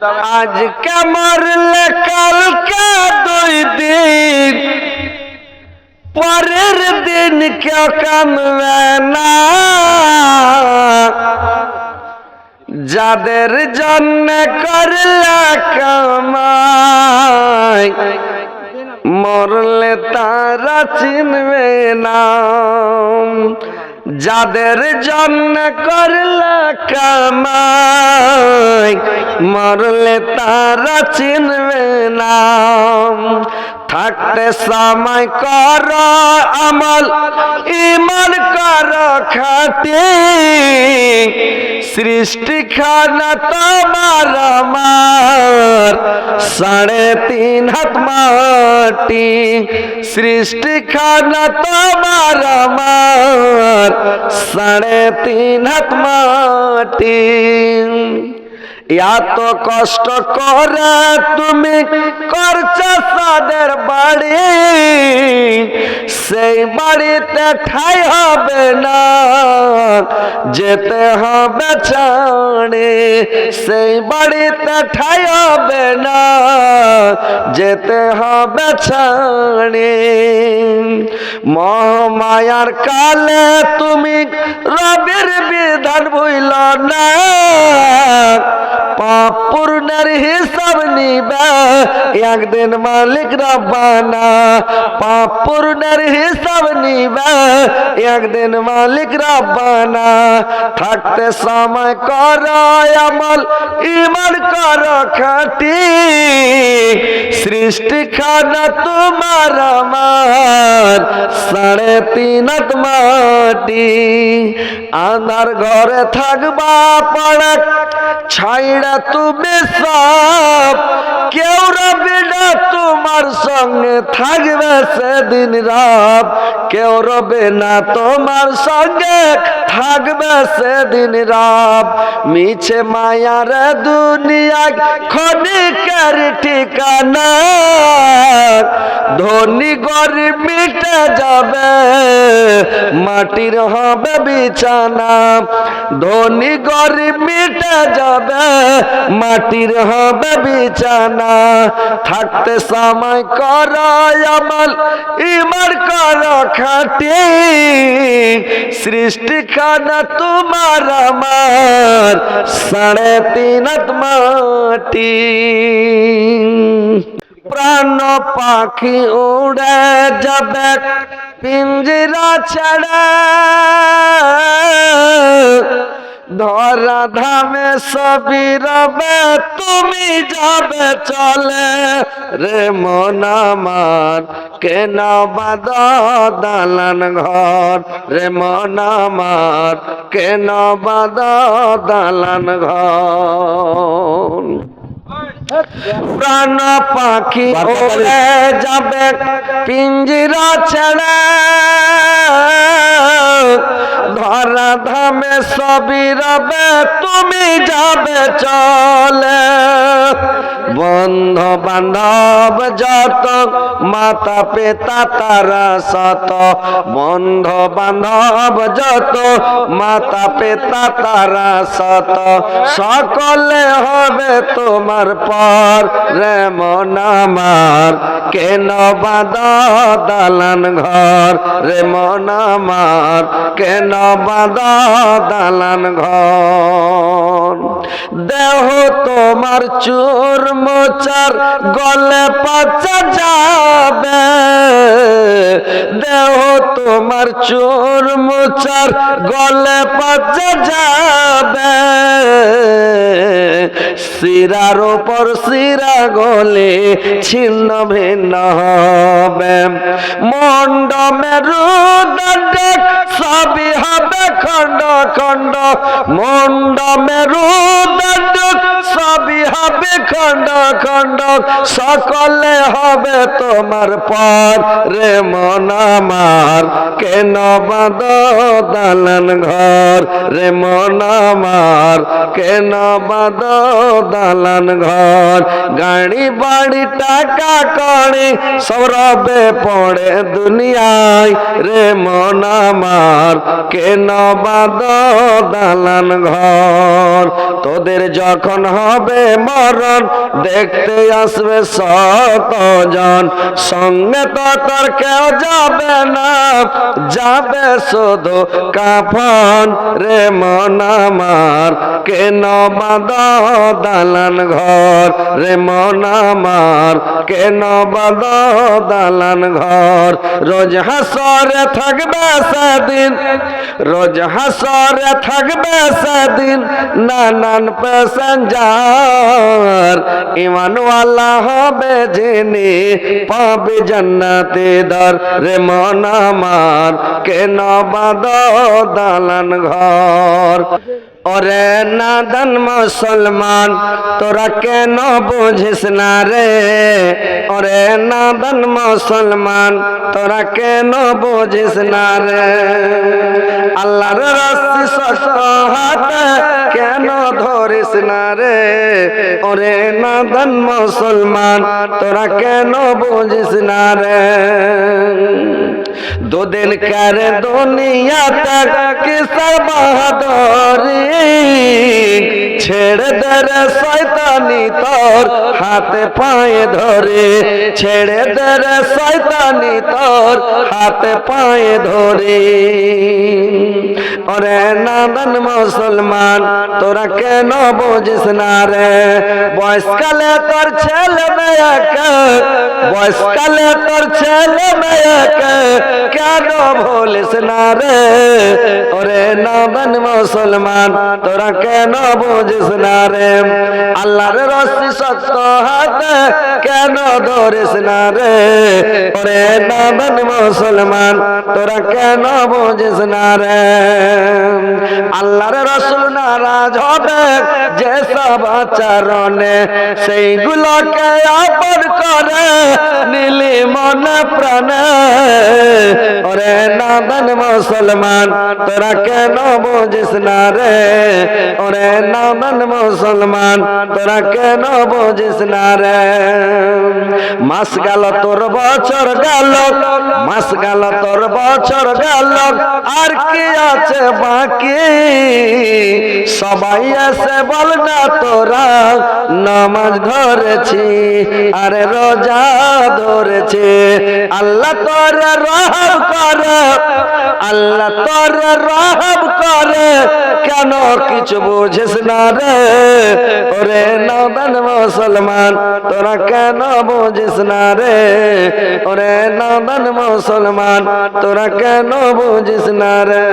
আজকে মরলে কালকে 2 দিন, পরের দিন কেউ কামবে না। যাদের জন্য করলে কামাই, মরলে তারা চিনবে না। যাদের জন্য করলে কামাই, মরলে তারা চিনবে না। থাকতে সময় কর আমল, ঈমান কর খাঁটি। সৃষ্টি খানা তোমার আমার, 3.5 হাত মাটি। সৃষ্টি খানা তোমার আমার, 3.5 হাত মাটি। এত কষ্ট করে তুমি করছো সাদের বাড়ি, সেই বাড়িতে ঠাই হবে না, যেতে হবে ছাড়ে। সেই বাড়িতে ঠাই হবে না, যেতে হবে ছাড়ে। মহামায়ার কালে তুমি রবের বিধান ভুল না। পাপ পূর্ণের হিসাব নিবে একদিন মালিক রব্বানা। পাপ পূর্ণের হিসাব নিবে একদিন মালিক রব্বানা। থাকতে সময় কর আমল, ঈমান কর খাঁটি। সৃষ্টি খানা তোমার আমার, 3.5 হাত মাটি। আন্ধার ঘরে থাকবা পড়া, ছাইড়া তুমি সব। কেউ রবে না তোমার সঙ্গে, থাকবে সেদিন রব। কেউ রবে না তোমার সঙ্গে, থাকবে সেদিন রব। মিছে মায়ার দুনিয়া ক্ষণিকের ঠিকানা। ধনী গরিব মিটে যাবে, মাটির হবে বিছানা। ধনী গরিব মিটে যাবে, মাটির হবে বিছানা। থাকতে সময় কর আমল, ঈমান কর খাঁটি। সৃষ্টি খানা তোমার আমার, 3.5 হাত মাটি। প্রাণ পাখি উড়ে যাবে পিঞ্জরা ছাড়া, ধরা ধামে সবই রবে তুমি যাবে চলে। রে মন আমার কেন বাঁধ দালান ঘর, রে মন আমার কেন বাঁধ দালান ঘর। প্রাণ পাখি উড়ে যাবে পিঞ্জরা ছেড়ে, ধরা ধামে সবই রবে তুমি যাবে চলে। বন্ধু বান্ধব যত, মাতা পিতা তারা শত। বন্ধু বান্ধব যত, মাতা পিতা তারা শত। সকলে হবে তোমার পর, রে মন আমার কেন বাঁধ দালান ঘর, রে মন আমার কেন বাঁধ দালান ঘর। দেহ তোমার চুর মোচার গলে পচা যাবে। দেহ তোমার চুর মোচার গলে পচা যাবে। শিরার উপর শিরা গলে ছিন্ন ভিন্ন হবে। মন্ড মেরুদণ্ড সবই হবে খণ্ড খণ্ড। মন্ড মেরুদণ্ড সবই হবে খণ্ড খণ্ড। সকলে হবে তোমার পর, রে মন আমার কেন বাঁধ দালান ঘর, রে মন আমার কেন বাঁধ দালান ঘর। গাড়ি বাড়ি টাকা কড়ি সব রবে পড়ে দুনিয়ায়, রে মন আমার কেন বাঁধ দালান ঘর। তোদের যখন হবে মর মরণ দেখতে আসবে শতজন, সঙ্গে তো তোর কেউ যাবে না, যাবে শুধু কাফন। রে মন আমার কেন বাঁধ দালান ঘর, রে মন আমার কেন বাঁধ দালান ঘর। রোজ হাসরে থাকবে সেদিন, রোজ হাসরে থাকবে সেদিন নানান প্যাসেঞ্জার। ঈমানওয়ালা হবে যিনি পাবে জান্নাতে দর। রে মন আমার কেন বাঁধ দালান ঘর। ওরে নাদান মুসলমান তোরা কেন বুঝিস না রে, ওরে নাদান মুসলমান তোরা কেন বুঝিস না রে। আল্লাহর রাস্তা শক্ত হাতে কেন ধরিস না রে, ওরে নাদান মুসলমান তোরা কেন বুঝিস না রে। দুদিন করে দুনিয়াতে কিসের বাহাদুরি, ছেড়ে দে রে শয়তানি তোর হাতে পায়ে ধরে, ছেড়ে দে রে শয়তানি তোর হাতে পায়ে ধরে। ওরে নাদান মুসলমান তোরা কেন বুঝিস না রে, বয়সকালে তোর ছেলে মেয়েকে, বয়সকালে তোর ছেলে মেয়েকে কেন ভুলিস না রে। ওরে নাদান মুসলমান তোরা কেন বুঝিস না রে। আল্লাহর রশি শক্ত হাতে কেন ধরিস না রে, ওরে নাদান মুসলমান তোরা কেন বুঝিস না রে। আল্লাহর রাসূল নারাজ হবে যেসব আচরণে, সেইগুলোকে আপন করে নিলি মনে প্রাণে। ওরে নাদান মুসলমান তোরা কেন বুঝিস না রে, ওরে নাদান মুসলমান তোরা কেন বুঝিস না রে। মাস গেল তোর বছর গেল, মাস গেল তোর বছর গেল, আর কি আছে বাকি। সবাই এসে বল না তোরা নামাজ ধরেছি, আরে রোজা ধরেছে। আল্লাহ তোরে রহম করে, আল্লাহ তোরে রহম করে, কেন কিছু বুঝিস না রে। ওরে নাদান মুসলমান তোরা কেন বুঝিস না রে, ওরে নাদান মুসলমান তোরা কেন বুঝিস না রে।